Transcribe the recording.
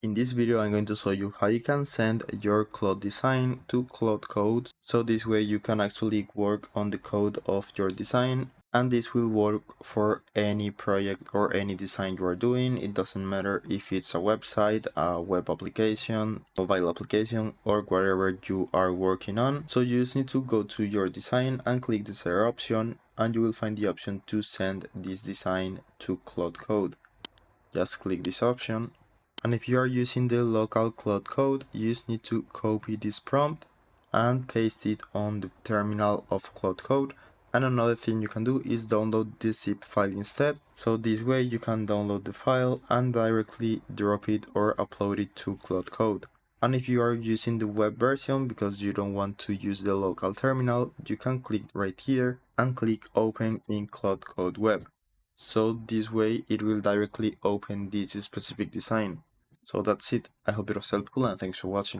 In this video, I'm going to show you how you can send your Claude Design to Claude Code. So this way you can actually work on the code of your design, and this will work for any project or any design you are doing. It doesn't matter if it's a website, a web application, mobile application, or whatever you are working on. So you just need to go to your design and click the share option, and you will find the option to send this design to Claude Code. Just click this option. And if you are using the local Claude Code, you just need to copy this prompt and paste it on the terminal of Claude Code. And another thing you can do is download the zip file instead. So this way you can download the file and directly drop it or upload it to Claude Code. And if you are using the web version because you don't want to use the local terminal, you can click right here and click Open in Claude Code Web. So this way it will directly open this specific design. So that's it. I hope it was helpful and thanks for watching.